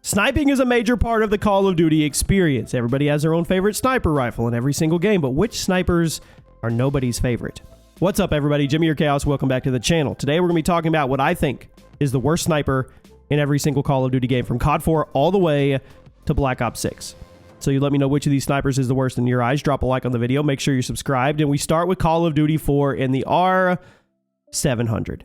Sniping is a major part of the Call of Duty experience. Everybody has their own favorite sniper rifle in every single game, but which snipers are nobody's favorite? What's up, everybody? Jimmy or Chaos, welcome back to the channel. Today we're going to be talking about what I think is the worst sniper in every single Call of Duty game, from COD 4 all the way to Black Ops 6. So you let me know which of these snipers is the worst in your eyes. Drop a like on the video. Make sure you're subscribed. And we start with Call of Duty 4 in the R700.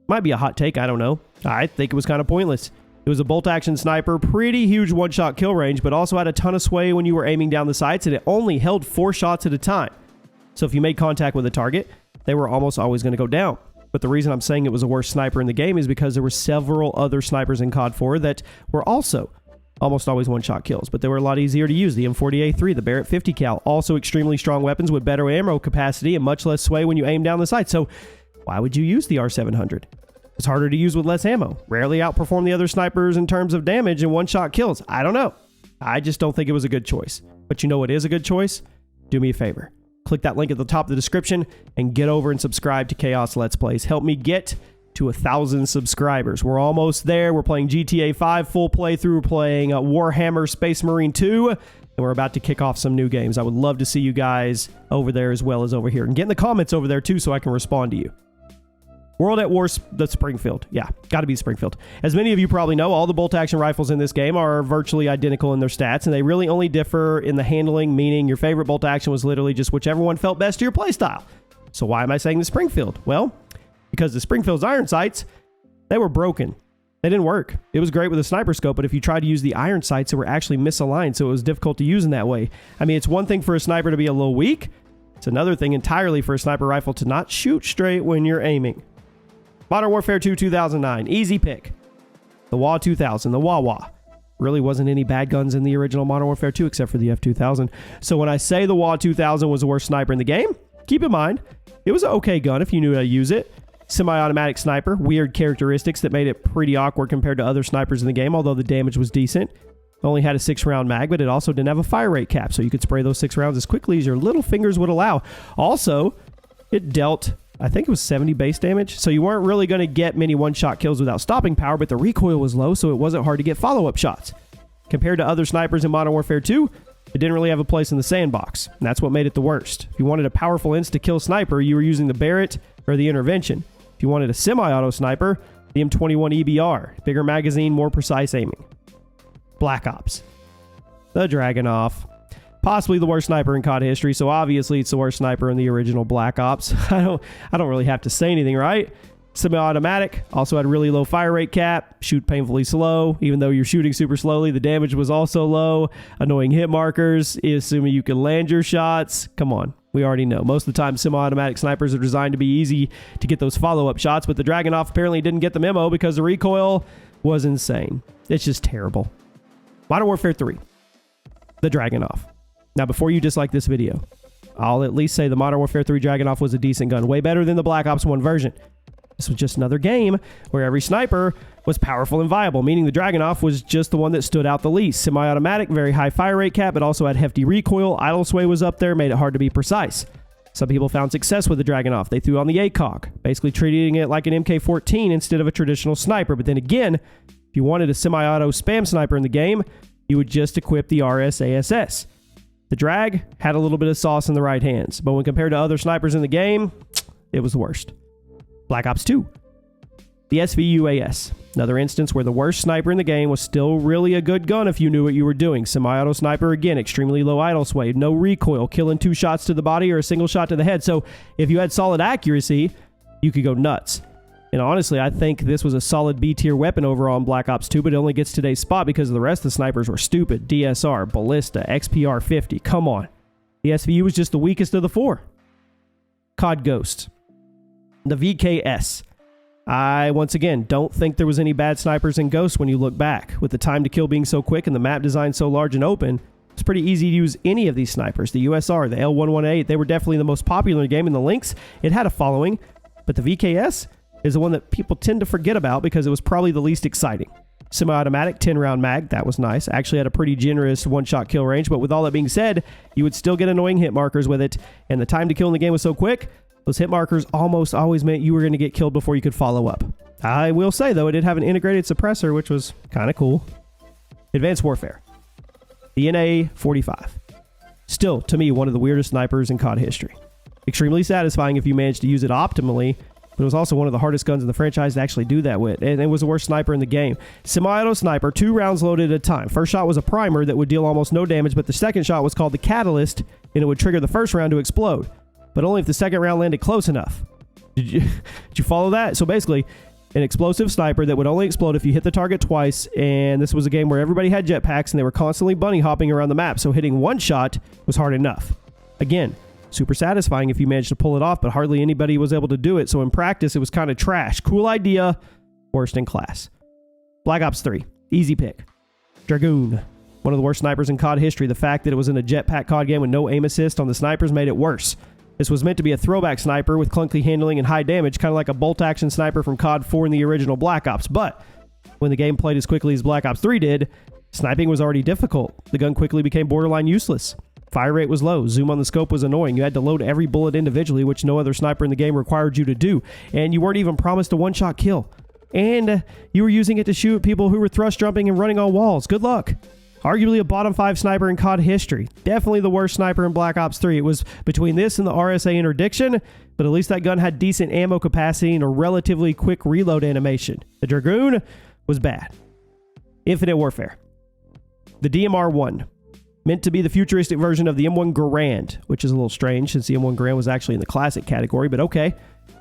Might be a hot take, I don't know. I think it was kind of pointless. It was a bolt-action sniper, pretty huge one-shot kill range, but also had a ton of sway when you were aiming down the sights, and it only held 4 shots at a time. So if you made contact with a target, they were almost always going to go down. But the reason I'm saying it was the worst sniper in the game is because there were several other snipers in COD 4 that were also almost always one-shot kills, but they were a lot easier to use. The M40A3, the Barrett 50 cal, also extremely strong weapons with better ammo capacity and much less sway when you aim down the sight. So why would you use the R700? It's harder to use with less ammo. Rarely outperform the other snipers in terms of damage and one-shot kills. I don't know. I just don't think it was a good choice. But you know what is a good choice? Do me a favor. Click that link at the top of the description and get over and subscribe to Chaos Let's Plays. Help me get to 1,000 subscribers. We're almost there. We're playing GTA 5 full playthrough. We're playing Warhammer Space Marine 2. And we're about to kick off some new games. I would love to see you guys over there as well as over here. And get in the comments over there too so I can respond to you. World at War, the Springfield. Yeah, got to be Springfield. As many of you probably know, all the bolt-action rifles in this game are virtually identical in their stats, and they really only differ in the handling, meaning your favorite bolt-action was literally just whichever one felt best to your playstyle. So why am I saying the Springfield? Well, because the Springfield's iron sights, they were broken. They didn't work. It was great with a sniper scope, but if you tried to use the iron sights, they were actually misaligned, so it was difficult to use in that way. I mean, it's one thing for a sniper to be a little weak. It's another thing entirely for a sniper rifle to not shoot straight when you're aiming. Modern Warfare 2 2009, easy pick. The WA 2000, the Wawa. Really wasn't any bad guns in the original Modern Warfare 2 except for the F2000. So when I say the WA 2000 was the worst sniper in the game, keep in mind, it was an okay gun if you knew how to use it. Semi-automatic sniper, weird characteristics that made it pretty awkward compared to other snipers in the game, although the damage was decent. Only had a 6-round mag, but it also didn't have a fire rate cap, so you could spray those 6 rounds as quickly as your little fingers would allow. Also, it dealt, I think it was 70 base damage, so you weren't really going to get many one-shot kills without stopping power, but the recoil was low, so it wasn't hard to get follow-up shots. Compared to other snipers in Modern Warfare 2, it didn't really have a place in the sandbox, and that's what made it the worst. If you wanted a powerful insta-kill sniper, you were using the Barrett or the Intervention. If you wanted a semi-auto sniper, the M21 EBR, bigger magazine, more precise aiming. Black Ops. The Dragunov. Possibly the worst sniper in COD history, so obviously it's the worst sniper in the original Black Ops. I don't really have to say anything, right? Semi-automatic, also had a really low fire rate cap, shoot painfully slow, even though you're shooting super slowly, the damage was also low, annoying hit markers, assuming you can land your shots. Come on, we already know. Most of the time, semi-automatic snipers are designed to be easy to get those follow-up shots, but the Dragunov apparently didn't get the memo because the recoil was insane. It's just terrible. Modern Warfare 3, the Dragunov. Now, before you dislike this video, I'll at least say the Modern Warfare 3 Dragunov was a decent gun, way better than the Black Ops 1 version. This was just another game where every sniper was powerful and viable, meaning the Dragunov was just the one that stood out the least. Semi-automatic, very high fire rate cap, but also had hefty recoil. Idle sway was up there, made it hard to be precise. Some people found success with the Dragunov. They threw on the ACOG, basically treating it like an MK14 instead of a traditional sniper. But then again, if you wanted a semi-auto spam sniper in the game, you would just equip the RSASS. The Drag had a little bit of sauce in the right hands, but when compared to other snipers in the game, it was the worst. Black Ops 2. The SVUAS. Another instance where the worst sniper in the game was still really a good gun if you knew what you were doing. Semi-auto sniper, again, extremely low idle sway, no recoil, killing 2 shots to the body or a single shot to the head. So if you had solid accuracy, you could go nuts. And honestly, I think this was a solid B-tier weapon overall in Black Ops 2, but it only gets today's spot because the rest of the snipers were stupid. DSR, Ballista, XPR-50, come on. The SVU was just the weakest of the 4. COD Ghost. The VKS. I, once again, don't think there was any bad snipers in Ghost when you look back. With the time to kill being so quick and the map design so large and open, it's pretty easy to use any of these snipers. The USR, the L118, they were definitely the most popular in the game. In the Lynx, it had a following, but the VKS is the one that people tend to forget about because it was probably the least exciting. Semi-automatic, 10-round mag, that was nice. Actually had a pretty generous one-shot kill range, but with all that being said, you would still get annoying hit markers with it, and the time to kill in the game was so quick, those hit markers almost always meant you were going to get killed before you could follow up. I will say, though, it did have an integrated suppressor, which was kind of cool. It Advanced Warfare. The NA-45. Still, to me, one of the weirdest snipers in COD history. Extremely satisfying if you manage to use it optimally, but it was also one of the hardest guns in the franchise to actually do that with, and it was the worst sniper in the game. Semi-auto sniper, 2 rounds loaded at a time. First shot was a primer that would deal almost no damage, but the second shot was called the catalyst, and it would trigger the first round to explode, but only if the second round landed close enough. Did you follow that? So basically, an explosive sniper that would only explode if you hit the target twice, and this was a game where everybody had jetpacks and they were constantly bunny hopping around the map, so hitting one shot was hard enough. Again, super satisfying if you managed to pull it off, but hardly anybody was able to do it, so in practice it was kind of trash. Cool idea, worst in class. Black Ops 3, easy pick. Dragoon, one of the worst snipers in COD history. The fact that it was in a jetpack COD game with no aim assist on the snipers made it worse. This was meant to be a throwback sniper with clunky handling and high damage, kind of like a bolt-action sniper from COD 4 in the original Black Ops. But when the game played as quickly as Black Ops 3 did, sniping was already difficult. The gun quickly became borderline useless. Fire rate was low. Zoom on the scope was annoying. You had to load every bullet individually, which no other sniper in the game required you to do. And you weren't even promised a one-shot kill. And you were using it to shoot people who were thrust jumping and running on walls. Good luck. Arguably a bottom 5 sniper in COD history. Definitely the worst sniper in Black Ops 3. It was between this and the RSA interdiction, but at least that gun had decent ammo capacity and a relatively quick reload animation. The Dragoon was bad. Infinite Warfare. The DMR-1. Meant to be the futuristic version of the M1 Garand, which is a little strange since the M1 Garand was actually in the classic category, but okay.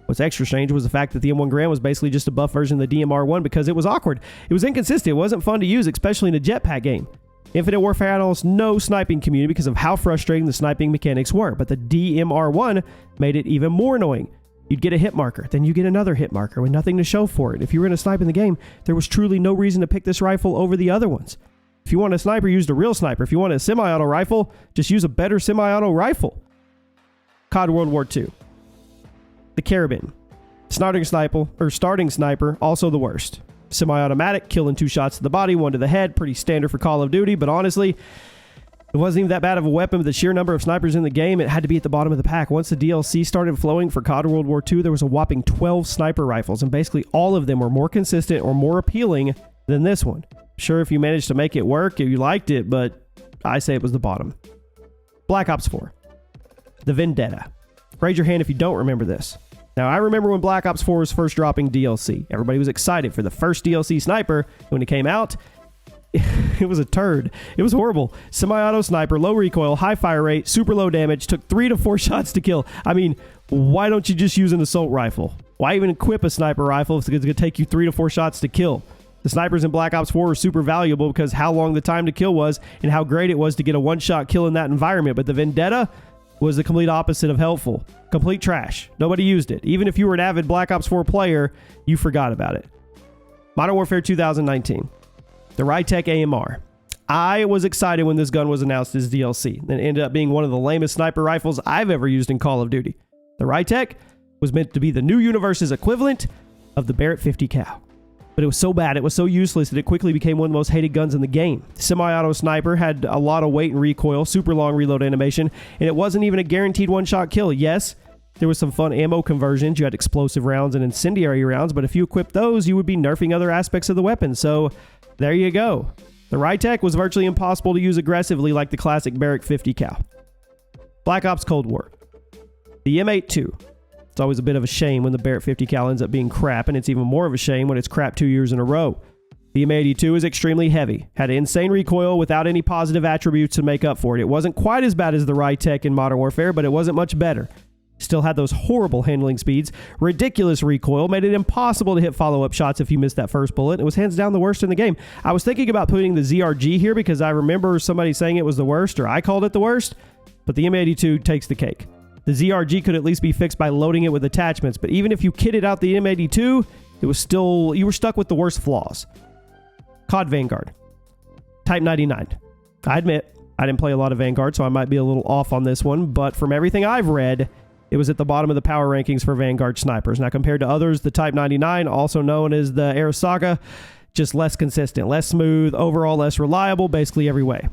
What's extra strange was the fact that the M1 Garand was basically just a buff version of the DMR-1 because it was awkward. It was inconsistent. It wasn't fun to use, especially in a jetpack game. Infinite Warfare had almost no sniping community because of how frustrating the sniping mechanics were, but the DMR-1 made it even more annoying. You'd get a hit marker, then you get another hit marker with nothing to show for it. If you were going to snipe in the game, there was truly no reason to pick this rifle over the other ones. If you want a sniper, use a real sniper. If you want a semi-auto rifle, just use a better semi-auto rifle. COD World War II. The Carabin. Starting sniper, also the worst. Semi-automatic, killing 2 shots to the body, 1 to the head. Pretty standard for Call of Duty, but honestly, it wasn't even that bad of a weapon with the sheer number of snipers in the game. It had to be at the bottom of the pack. Once the DLC started flowing for COD World War II, there was a whopping 12 sniper rifles, and basically all of them were more consistent or more appealing than this one. Sure, if you managed to make it work, if you liked it, but I say it was the bottom. Black Ops 4. The Vendetta. Raise your hand if you don't remember this. Now, I remember when Black Ops 4 was first dropping DLC. Everybody was excited for the first DLC sniper. When it came out, it was a turd. It was horrible. Semi-auto sniper, low recoil, high fire rate, super low damage, took 3 to 4 shots to kill. I mean, why don't you just use an assault rifle? Why even equip a sniper rifle if it's going to take you 3 to 4 shots to kill? The snipers in Black Ops 4 were super valuable because how long the time to kill was and how great it was to get a one-shot kill in that environment. But the Vendetta was the complete opposite of helpful. Complete trash. Nobody used it. Even if you were an avid Black Ops 4 player, you forgot about it. Modern Warfare 2019. The Rytec AMR. I was excited when this gun was announced as DLC, and it ended up being one of the lamest sniper rifles I've ever used in Call of Duty. The Rytec was meant to be the new universe's equivalent of the Barrett 50 cal. But it was so bad, it was so useless that it quickly became one of the most hated guns in the game. Semi-auto sniper had a lot of weight and recoil, super long reload animation, and it wasn't even a guaranteed one-shot kill. Yes, there was some fun ammo conversions. You had explosive rounds and incendiary rounds, but if you equipped those, you would be nerfing other aspects of the weapon. So there you go. The Rytec was virtually impossible to use aggressively like the classic Barrett 50 cal. Black Ops Cold War. The M82. It's always a bit of a shame when the Barrett 50 cal ends up being crap, and it's even more of a shame when it's crap 2 years in a row. The M82 is extremely heavy, had insane recoil without any positive attributes to make up for it. It wasn't quite as bad as the Rytec in Modern Warfare, but it wasn't much better. Still had those horrible handling speeds, ridiculous recoil, made it impossible to hit follow-up shots if you missed that first bullet. It was hands down the worst in the game. I was thinking about putting the ZRG here because I remember somebody saying it was the worst, or I called it the worst, but the M82 takes the cake. The ZRG could at least be fixed by loading it with attachments, but even if you kitted out the M82, it was still, you were stuck with the worst flaws. COD Vanguard. Type 99. I admit, I didn't play a lot of Vanguard, so I might be a little off on this one, but from everything I've read, it was at the bottom of the power rankings for Vanguard snipers. Now, compared to others, the Type 99, also known as the Arasaka, just less consistent, less smooth, overall less reliable, basically every way.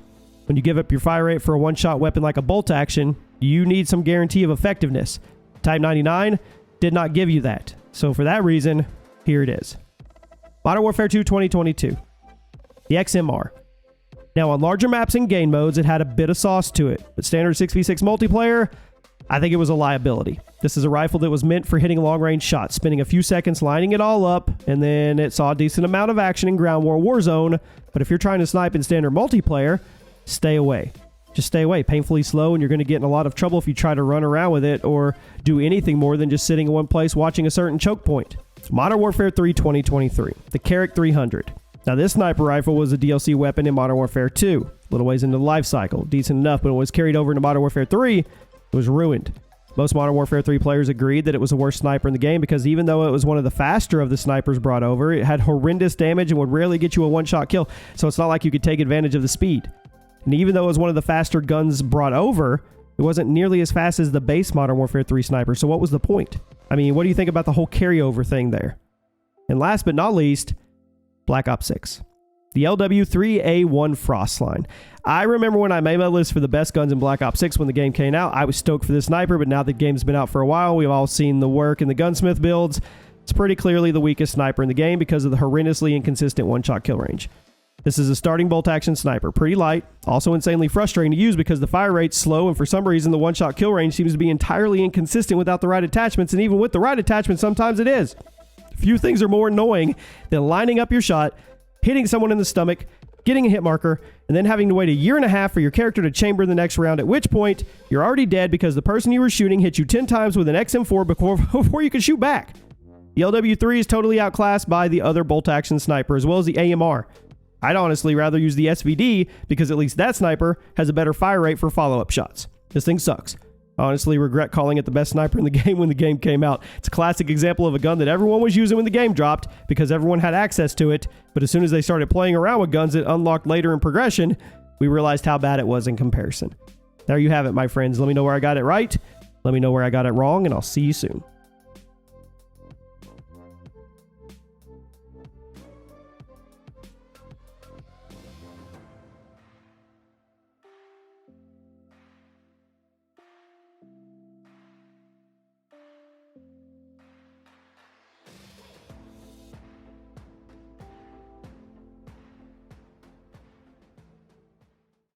When you give up your fire rate for a one-shot weapon like a bolt action, you need some guarantee of effectiveness. Type 99 did not give you that. So for that reason, here it is. Modern Warfare 2 2022. The XMR. Now, on larger maps and game modes, it had a bit of sauce to it, but standard 6v6 multiplayer, I think it was a liability. This is a rifle that was meant for hitting long-range shots, spending a few seconds lining it all up, and then it saw a decent amount of action in Ground War Warzone, but if you're trying to snipe in standard multiplayer, stay away. Just stay away. Painfully slow, and you're going to get in a lot of trouble if you try to run around with it or do anything more than just sitting in one place watching a certain choke point. Modern Warfare 3 2023, the Carrick 300. Now, this sniper rifle was a DLC weapon in Modern Warfare 2. Little ways into the life cycle. Decent enough, but when it was carried over into Modern Warfare 3, it was ruined. Most Modern Warfare 3 players agreed that it was the worst sniper in the game because even though it was one of the faster of the snipers brought over, it had horrendous damage and would rarely get you a one-shot kill, so it's not like you could take advantage of the speed. And even though it was one of the faster guns brought over, it wasn't nearly as fast as the base Modern Warfare 3 sniper, so what was the point? I mean, what do you think about the whole carryover thing there? And last but not least, Black Ops 6. The LW3A1 Frostline. I remember when I made my list for the best guns in Black Ops 6 when the game came out, I was stoked for the sniper, but now the game's been out for a while, we've all seen the work in the gunsmith builds. It's pretty clearly the weakest sniper in the game because of the horrendously inconsistent one-shot kill range. This is a starting bolt-action sniper, pretty light, also insanely frustrating to use because the fire rate's slow, and for some reason the one-shot kill range seems to be entirely inconsistent without the right attachments, and even with the right attachments, sometimes it is. Few things are more annoying than lining up your shot, hitting someone in the stomach, getting a hit marker, and then having to wait a year and a half for your character to chamber in the next round, at which point you're already dead because the person you were shooting hit you 10 times with an XM4 before you could shoot back. The LW3 is totally outclassed by the other bolt-action sniper as well as the AMR. I'd honestly rather use the SVD because at least that sniper has a better fire rate for follow-up shots. This thing sucks. I honestly regret calling it the best sniper in the game when the game came out. It's a classic example of a gun that everyone was using when the game dropped because everyone had access to it, but as soon as they started playing around with guns that unlocked later in progression, we realized how bad it was in comparison. There you have it, my friends. Let me know where I got it right. Let me know where I got it wrong, and I'll see you soon.